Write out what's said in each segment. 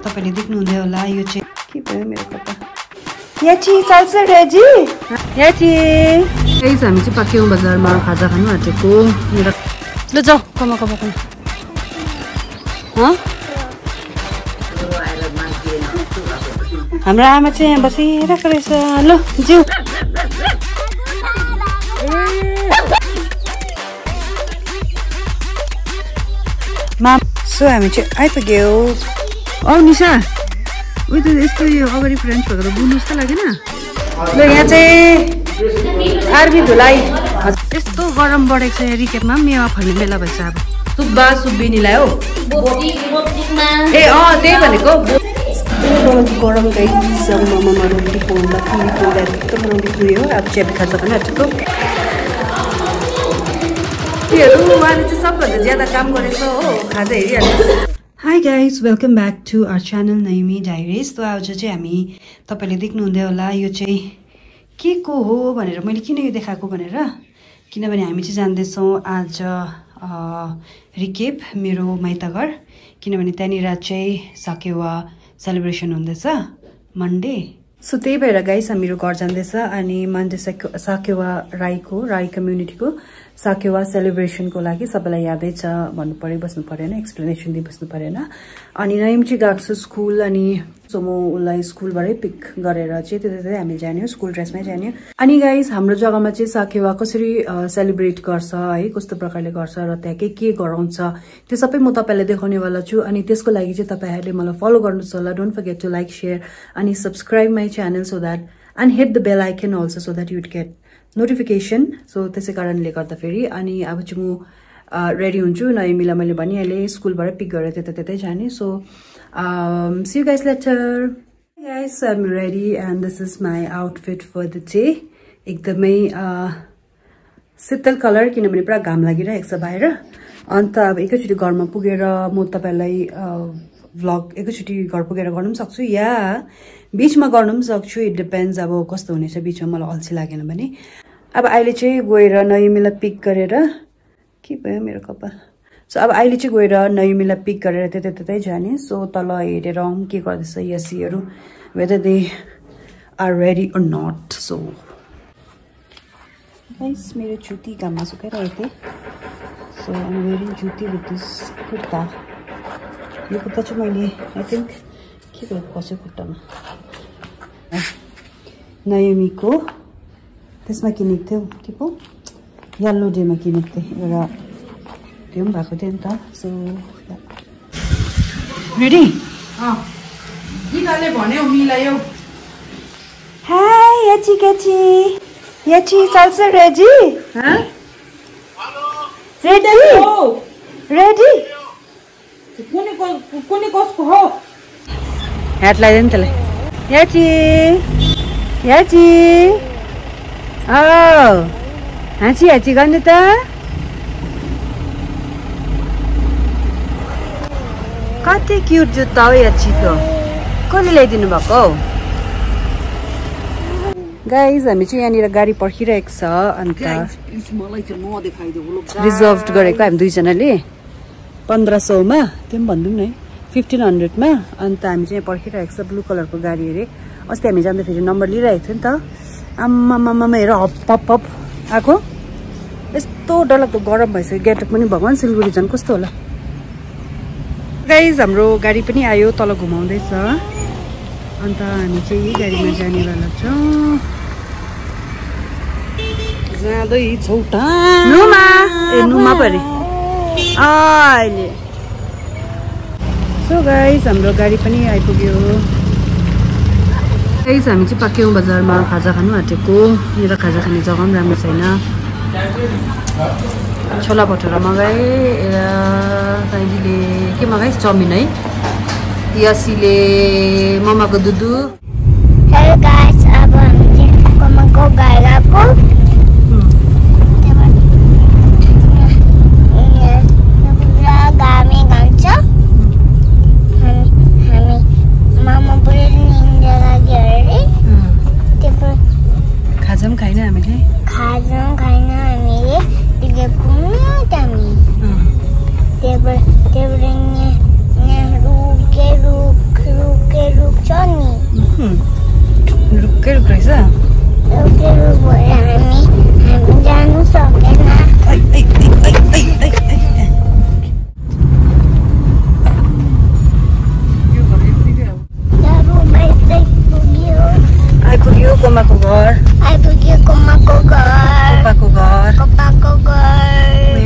तपाईले देख्नुहुँदै होला यो चाहिँ के भयो मेरो कता याची चल्छ रेजी याची गाइस हामी चाहिँ पाक्यौं बजारमा खाजा खानु आँटेको मेरो ल जाऊ कमा हाम्रो आमा चाहिँ यहाँ बसिरहेको रहेछ ल जिउ सो हामी चाहिँ आइपुग्यो औ निशा उयो त यस्तो यो अगाडि फ्रेन्ड्स भएर बुझ्नु जस्तो लागेन ल यहाँ चाहिँ आर्मी धुलाई यस्तो गरम बढेको छ रिकेटमा मेवा फल्ने बेला भएछ अब सुब्बा सुब्बिनीलाई हो ए त्यही भनेको गरम गाइस मम्मा रोटी पोल्दा बनाउँदै गयो अब चाहिँ खाजा पनि आँटेको उहाँले चाहिँ सबभन्दा ज्यादा काम गरेको हो खाजा हेरिहाल्नु hi guys welcome back to our channel Naimi diaries. त आज चाहिँ हामी तपाईँले देख्नुहुँदै होला यो चाहिँ के को हो भनेर मैले किन यो देखाएको भनेर किनभने हामी चाहिँ जान्दैछौँ आज रिकेप मेरो माइतघर किनभने त्यहाँनिर चाहिँ साकेवा सेलिब्रेसन हुँदैछ मन्डे सो त्यही भएर गाइस हामीहरू घर जाँदैछ अनि मन्डे साकेवा राई कम्युनिटीको साकेवा सेलिब्रेसनको लागि सबैलाई यादै छ भन्नु पर्यो बस्नु परेन एक्सप्लेनेसन दिइ बस्नु परेन अनि नयम चाहिँ गएको छ स्कुल अनि सो म उसलाई स्कुलबाटै पिक गरेर चाहिँ त्यतै हामी जान्यो स्कुल ड्रेसमै जान्यो अनि गाइस हाम्रो जग्गामा चाहिँ साकेवा कसरी सेलिब्रेट गर्छ है कस्तो प्रकारले गर्छ र त्यहाँ के गराउँछ त्यो सबै म तपाईलाई देखाउनेवाला छु अनि त्यसको लागि चाहिँ तपाईहरुले मलाई फलो गर्नुस् होला don't forget to like share अनि subscribe my channel so that and hit the bell icon also so that you would get notification so त्यसै कारणले गर्दा फेरि अनि अब चाहिँ म रेडी हुन्छु नयमीलाई मैले भनिहालेँ स्कुलबाट पिक गरेर त्यतै जाने so see you guys later guys I'm ready and this is my outfit for the day एकदमै शीतल कलर किनभने पुरा घाम लागिरहेको छ बाहिर अन्त अब एकैचोटि घरमा पुगेर म तपाईलाई भ्लग एकैचोटि घर पुगेर गर्न पनि सक्छु या बीचमा गर्न पनि सक्छु इट डिपेन्ड्स अब कस्तो हुनेछ बीचमा मलाई अल्छी लागेन भने अब अहिले चाहिँ गएर नयमीलाई पिक गरेर के भयो मेरो कपाल सो अब अहिले चाहिँ गएर नयमीलाई पिक गरेर त्यतै जाने सो तल हेरेर के गर्दैछ यसीहरू whether they are ready or not so guys मेरो जुती घाममा सुकाइरहेको थिएँ सो आइम वेयरिङ जुती विथ दिस कुर्ता यो कुर्ता चाहिँ मैले आई थिङ्क के भयो कसै खुट्टामा नयमीको त्यसमा किनेको थियो के पो यल्लो डेमा किनेको थिएँ एउटा त्यो पनि भएको थियो नि त सो रेडी गीताले भन्यो मिलायो हाय याची केची याची चल्छ रेडी रेडी रेडी कुनै कसको हो ह्याट लगाइदियो नि त्यसलाई याची याची हाँची गर्ने त कति क्युट जुत्ता हो याचीको कसले ल्याइदिनु भएको हौ गाइज हामी चाहिँ यहाँनिर गाडी पर्खिरहेको छ अन्त रिजर्भ गरेको हामी दुईजनाले 1500 मा त्यो पनि भनिदिउँ न 1500 मा अन्त हामी चाहिँ पर्खिरहेको छ ब्लू कलरको गाडी हेरे अस्ति हामी जाँदा फेरि नम्बर लिइरहेको थियो नि त आम्मामामा हेर हप आएको यस्तो डरलाग्दो गरम भइसक्यो गेटअप पनि भगवान् सिलगढी झन् कस्तो होला गाइज हाम्रो गाडी पनि आयो तल घुमाउँदैछ अन्त हामी चाहिँ यही गाडीमा जानेवाला छौँ जाँदैछौँ नुमा परे अहिले सो गाइज हाम्रो गाडी पनि आइपुग्यो गाइज हामी चाहिँ पाक्यौं बजारमा खाजा खानु आँटेको मेरो खाजा खाने जग्गा पनि राम्रो छैन छोला भटुरा मगाए साइजीले के मगाइस् चाउमिन है यसीले ममाको दुधु हेलो गाइस अब हामी चाहिँ ममाको गाईको गामी गान्छ हामी मामा पुरै निन्दा लाग्यो अरे त्यो खाजा पनि खाइन हामीले They were in the rook रुकै रुक रहेछ हामी जानु सकेन आइपुग्यो कोमाको घर कोपाको घर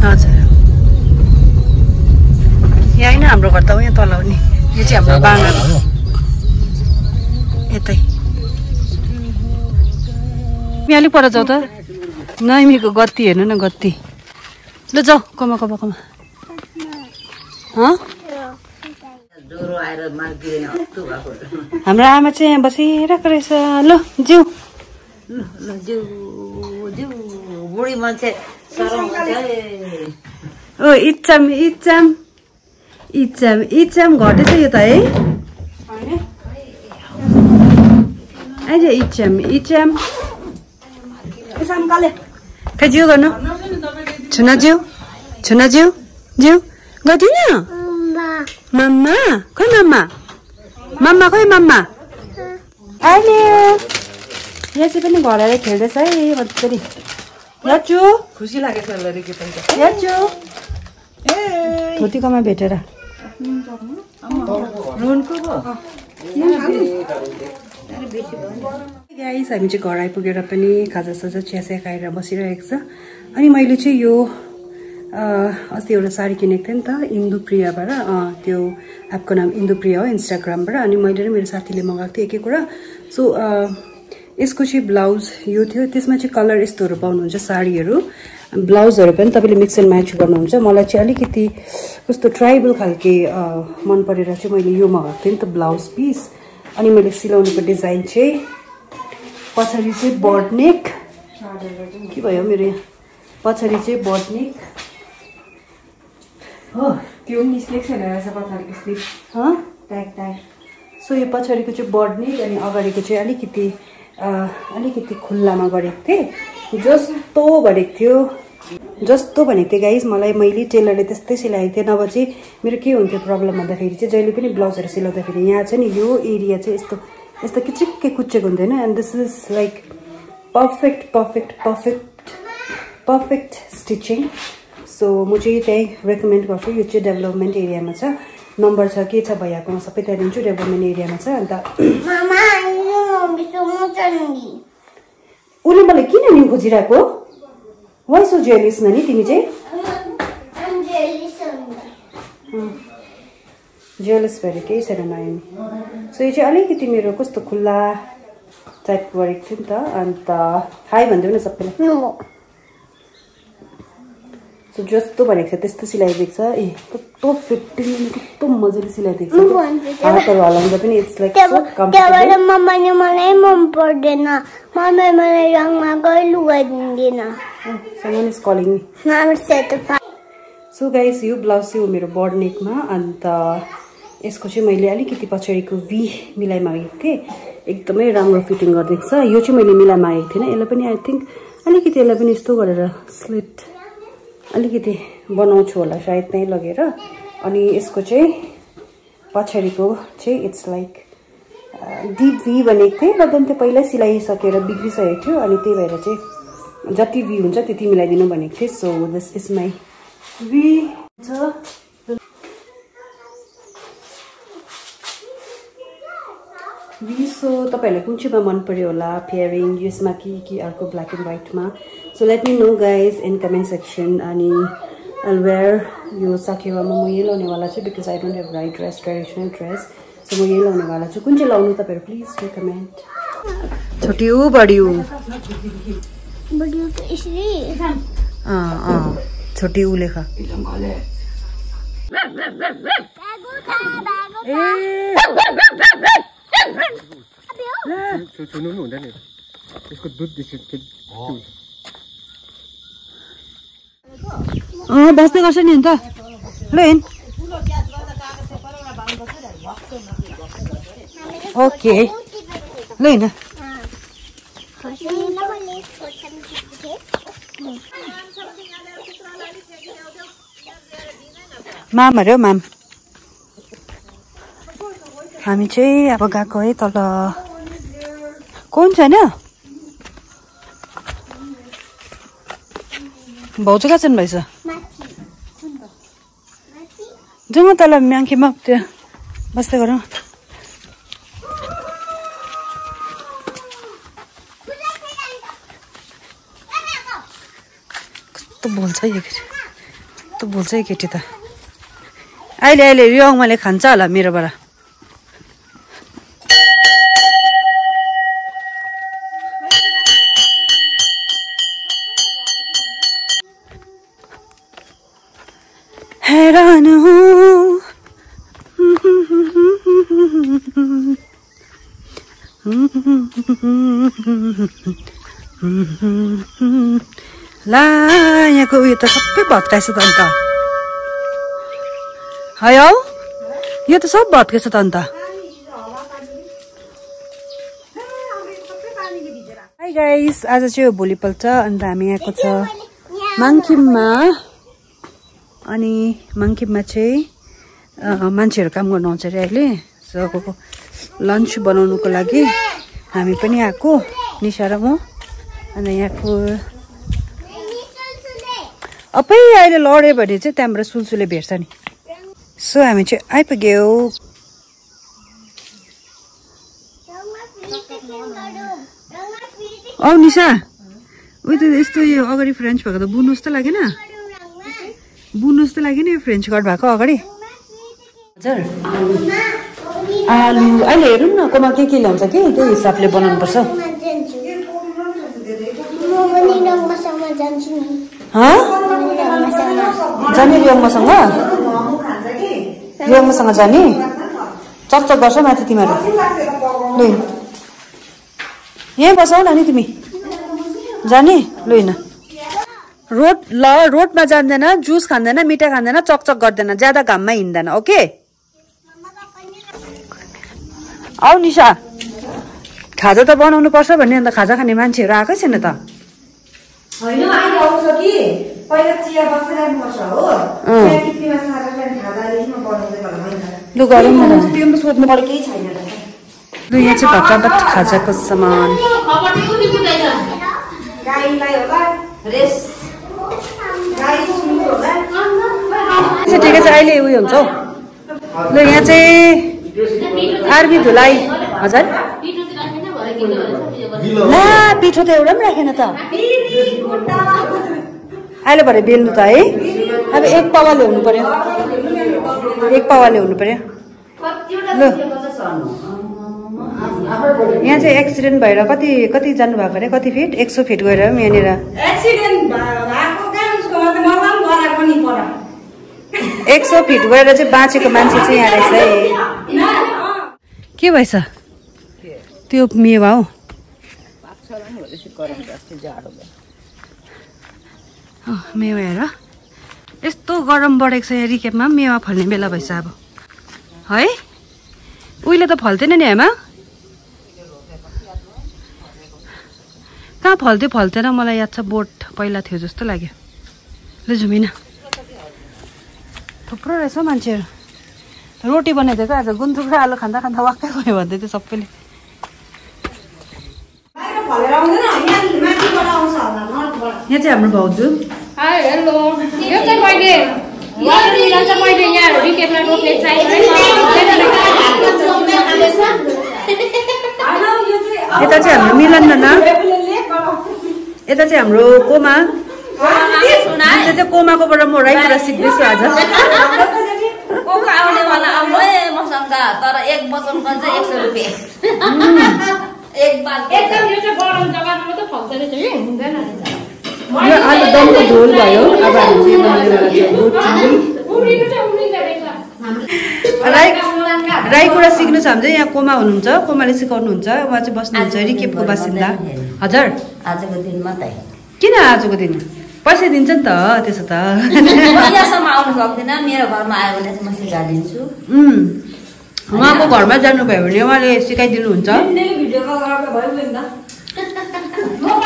हजुर यहाँ होइन हाम्रो घर त हो यहाँ तल हो नि यो चाहिँ हाम्रो बाँगा हो यतै यहाँ अलिक पर जाऊ त नैमीको गत्ती हेर्नु न गत्ती ल जाऊ कमा हाम्रो आमा चाहिँ यहाँ बसिरहेको रहेछ ल जिउ बुढी मान्छे ओ इच्छाम घटेछ यो त है आइज इच्छाम खै जिउ गर्नु छुना जिउ गर्दिन मम्मा खोइ मम्मा अहिले यहाँ चाहिँ पनि घर आएर खेल्दैछ है मजाले याचु खुसी लागेछ याचु धोतीकोमा भेटेर गाइस हामी चाहिँ घर आइपुगेर पनि खाजासाजा चियासिया खाएर बसिरहेको छ अनि मैले चाहिँ यो अस्ति एउटा साडी किनेको थिएँ नि त इन्दुप्रियाबाट त्यो एपको नाम इन्दुप्रिया हो इन्स्टाग्रामबाट अनि मैले र मेरो साथीले मगाएको थिएँ एक एकवटा सो यसको चाहिँ ब्लाउज यो थियो त्यसमा चाहिँ कलर यस्तोहरू पाउनुहुन्छ साडीहरू ब्लाउजहरू पनि तपाईँले मिक्स एन्ड म्याच गर्नुहुन्छ मलाई चाहिँ अलिकति कस्तो ट्राइबल खालके मन परेर चाहिँ मैले यो मगाएको थिएँ नि त ब्लाउज पिस अनि मैले सिलाउनुको डिजाइन चाहिँ पछाडि चाहिँ बर्डनेक के भयो मेरो यहाँ पछाडि चाहिँ बर्डनेक हो त्यो मिस्टेक छैन रहेछ पछाडिको स्लिप ट्याग सो यो पछाडिको चाहिँ बर्डनेक अनि अगाडिको चाहिँ अलिकति खुल्लामा गरेको थिएँ जस्तो भनेको थियो गाइस मैले टेलरले त्यस्तै सिलाएको थिएँ नभए चाहिँ मेरो के हुन्थ्यो प्रब्लम भन्दाखेरि चाहिँ जहिले पनि ब्लाउजहरू सिलाउँदाखेरि यहाँ चाहिँ नि यो एरिया चाहिँ यस्तो किचिक्कै कुच्चेको हुँदैन and this is like perfect stitching so म चाहिँ त्यही रेकमेन्ड गर्छु यो चाहिँ डेभलपमेन्ट एरियामा छ नम्बर छ के छ भैयाकोमा सबै त्यहाँ दिन्छु डेभलपमेन्ट एरियामा छ अन्त उसले मलाई किन नि खोजिरहेको वाइ सो जेलिस नानी तिमी चाहिँ जेलिस भएर केही छैन नयाँ सो यो चाहिँ अलिकति मेरो कस्तो खुल्ला टाइप गरेको थियो नि त अन्त हाई भनिदेऊ न सबैलाई सो जस्तो भनेको छ त्यस्तो सिलाइदिएको छ ए कस्तो फिटिङ कस्तो मजाले सिलाइदिएको छ हातहरू हलाउँदा पनि इट्स लाइक सो कम्फर्टेबल मम्माले मलाई मन पर्दैन मम्मी मलाई रङमा गई लुगाइदिँदैन someone is calling me so guys यो ब्लाउज चाहिँ हो मेरो बर्ड नेकमा अन्त यसको चाहिँ मैले अलिकति पछाडिको भी मिलाइ मागेको थिएँ एकदमै राम्रो फिटिङ गरिदिएको छ यो चाहिँ मैले मिलाइ मागेको थिइनँ यसलाई पनि आई थिङ्क अलिकति यसलाई पनि यस्तो गरेर स्लिट अलिकति बनाउँछु होला सायद त्यहीँ लगेर अनि यसको चाहिँ पछाडिको चाहिँ इट्स लाइक डिप भी भनेको थिएँ बट त्यो पहिल्यै सिलाइसकेर बिग्रिसकेको थियो अनि त्यही भएर चाहिँ जति भी हुन्छ त्यति मिलाइदिनु भनेको थिएँ सो दिस इज माई भी सो तपाईँहरूलाई कुन चाहिँमा मन पर्यो होला पेयरिङ यसमा कि अर्को ब्ल्याक एन्ड व्हाइटमा so let me know guys in comment section अनि अलवेयर यो साकेवामा म यही लाउनेवाला छु because I don't have right dress traditional dress so म यही लाउनेवाला छु कुन चाहिँ लाउनु तपाईँहरू प्लिज रिकमेन्ड छोटी ऊ बडी ऊ छोटी ऊ लेखा छुनु पनि हुँदैन यसको दुध बेसी बस्दै गर्छ नि अन्त ल हेन ओके ल हेन माम अरे माम हामी चाहिँ अब गएको है तल कोन छैन भाउजू कहाँ छन् भाइ छ जाउँ तल म्याङ्कीमा त्यो बस्दै गरौँ कस्तो बोल्छ यो केटी कस्तो बोल्छ यो केटी त अहिले अहिले रियोङ मैले खान्छ होला मेरोबाट हैरान हूँ ला यहाँको उयो त सबै भत्काएछ त अन्त है हौ यो त सब भत्केछ त अन्त हाई गाइस आज चाहिँ भोलिपल्ट अन्त हामी आएको छ माङखिममा अनि माङखिममा चाहिँ मान्छेहरू काम गर्नु आउँछ अरे अहिले सो लन्च बनाउनुको लागि हामी पनि आएको निशा र म अन्त यहाँको अबै अहिले लड्यो भने चाहिँ त्यहाँबाट सुलसुले भेट्छ नि सो हामी चाहिँ आइपुग्यौ औ निशा उयो त यस्तो यो अगाडि फ्रेन्च भएको त बुन्नु जस्तो लागेन बुन्नु जस्तो लागेन यो फ्रेन्च कट भएको अगाडि हजुर आलु अहिले हेरौँ न कोमा के ल्याउँछ कि त्यही हिसाबले बनाउनु पर्छ जाने रियोङमासँग रियोङमासँग जाने चकचक गर्छ माथि तिमीहरू ल यहीँ बसाउ न नि तिमी जाने ल होइन रोडमा जान्दैन जुस खाँदैन मिठा खाँदैन चकचक गर्दैन ज्यादा घाममा हिँड्दैन ओके आउ निशा खाजा त बनाउनु पर्छ भन्ने अन्त खाजा खाने मान्छेहरू आएकै छैन त होइन अहिले आउँछ कि पहिला चिया बसिराख्नुपर्छ हो चिया कित्तीमा सारेर खाजादेखिमा बनाउँदै होला होइन लु गरौँ न त्यो पनि सोध्नु पर्यो केही छैन लु यहाँ चाहिँ भट्टाभट खाजाको सामान गाईलाई होला रेस गाई सुन्नु होला ठिकै छ अहिले उयो हुन्छ हौ लु यहाँ चाहिँ आर्मी धुलाई हजुर ला पिठो त एउटा पनि राखेन त अहिले भरे बेल्नु त है अब एक पावा ल्याउनु पर्यो ल यहाँ चाहिँ एक्सिडेन्ट भएर कति जानुभएको अरे कति फिट 100 फिट गएर यहाँनिर 100 फिट गएर चाहिँ बाँचेको मान्छे चाहिँ यहाँ रहेछ है के भएछ त्यो मेवा हो मेवा हेर यस्तो गरम बढेको छ यहाँ रिकेपमा मेवा फल्ने बेला भएछ अब है उहिले त फल्थेन नि हेमा कहाँ फल्थेन मलाई याद छ बोट पहिला थियो जस्तो लाग्यो ल झुमिन थुप्रो रहेछ हौ मान्छेहरू रोटी बनाइदिएको आज गुन्द्रुक र आलु खाँदा खाँदा वाक्कै गयो भन्दै थियो सबैले यहाँ चाहिँ हाम्रो भाउजू हेलो यो चाहिँ मैले यहाँ रिकेपमा रोप्ने यता चाहिँ हाम्रो मिलन न यता चाहिँ हाम्रो कोमा कोमाकोबाट म राईबाट सिक्दैछु आज आउनेवाला आउनु है मसँग तर एक बचनको चाहिँ 100 रुपियाँ एक बाल एकदम यो चाहिँ गरम जग्गामा मात्रै फल्छ रहेछ कि हुँदैन यो आलु दमको झोल भयो अब हामी राई कुरा सिक्नु छ भने चाहिँ यहाँ कोमा हुनुहुन्छ कोमाले सिकाउनुहुन्छ उहाँ चाहिँ बस्नुहुन्छ रिकेपको बासिन्दा हजुर आजको दिनमा त किन आजको दिन पैसा दिन्छ नि त त्यसो त यहाँसम्म आउनु सक्दैन मेरो घरमा आयो भने चाहिँ म सिकाइदिन्छु उहाँको घरमा जानुभयो भने उहाँले सिकाइदिनुहुन्छ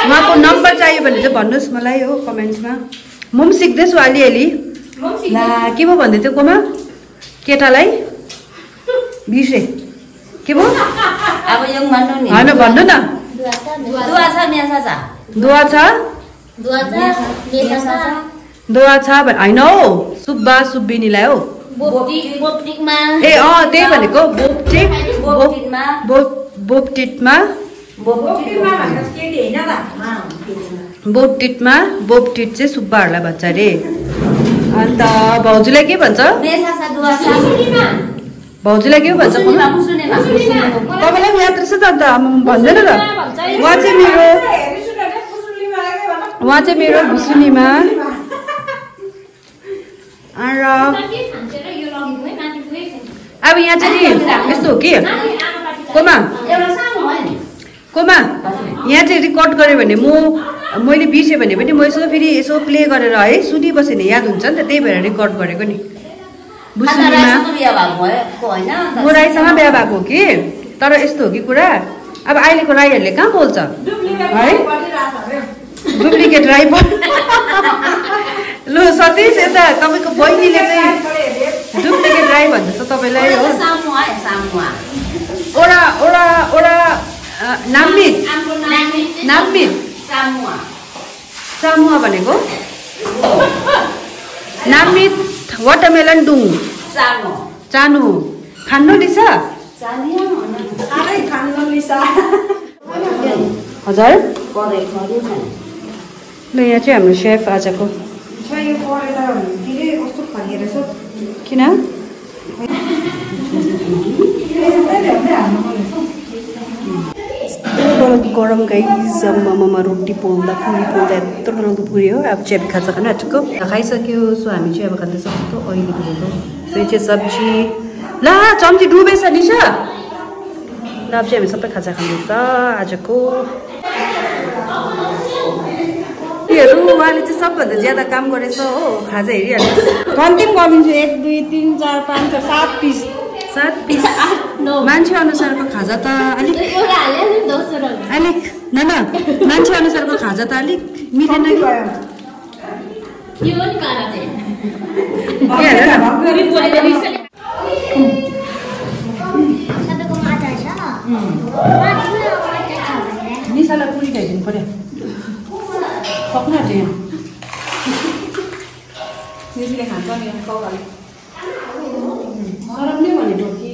उहाँको नम्बर चाहियो भने चाहिँ भन्नुहोस् मलाई हो कमेन्ट्समा म पनि सिक्दैछु अलिअलि ला के पो भन्दै थियो कोमा केटालाई बिर्से के भयो अब यो भन्नु नि होइन भन्नु न दुवा छ मेसा छ दुवा छ दुवा छ मेसा छ दुवा छ होइन हौ सुब्बा सुब्बिनीलाई हौ बोप्टिकमा ए त्यही भनेको बोप्टिकमा बोप्टिटमा बोप्टिकमा भन्दा केटी हैन त बोप्टिटमा बोप्टिट चाहिँ सुब्बाहरूलाई भन्छ अरे अन्त भाउजूलाई के भन्छ मेसा छ दुवा छ भाउजूलाई के भन्छ सुनेमा तपाईँलाई पनि याद रहेछ त अन्त भन्दैन र उहाँ चाहिँ मेरो भुसुनीमा र अब यहाँ चाहिँ नि यस्तो हो कि कोमा यहाँ चाहिँ रेकर्ड गऱ्यो भने मैले बिर्सेँ भने पनि म यसो फेरि यसो प्ले गरेर है सुनिबसेँ नि याद हुन्छ नि त त्यही भएर रेकर्ड गरेको नि भुसुनीमा म राईसँग बिहा भएको हो कि तर यस्तो हो कि कुरा अब अहिलेको राईहरूले कहाँ बोल्छ है डुप्लिकेट राई लु सतीश यता तपाईँको बहिनीले चाहिँ डुप्लिकेट राई भन्दैछ तपाईँलाई हो ओडा ओडा ओडा नाम्मित सामुवा भनेको नाम्मित वाटरमेलन डुङ चानु खानु लिसा हजुर ल यहाँ चाहिँ हाम्रो सेफ आजको किन गरम गाइस मोमोमा रोटी पोल्दा पुरी पोल्दा यत्रो डरलाग्दो पुरी हो अब चाहिँ खाजा खानु आँटेको खाइसक्यो सो हामी चाहिँ अब खाँदैछ कस्तो अहिले डुबेको फेरि चाहिँ सब्जी ला चम्ची डुबेछ निशा ल अब चाहिँ हामी सबै खाजा खाँदैछ आजको उहाँले चाहिँ सबभन्दा ज्यादा काम गरेछ हो खाजा हेरिहाल्नु कन्टिम गरिदिन्छु 1 2 3 4 5 6 7 पिस 7 पिस मान्छे अनुसारको खाजा त अलिक न मान्छे अनुसारको खाजा त अलिक मिलेन निशालाई पुरी खाइदिनु पर्यो सक्नु आँट्यो यहाँ निस्किने खान्छ नि कौराले सरम नै भनेको कि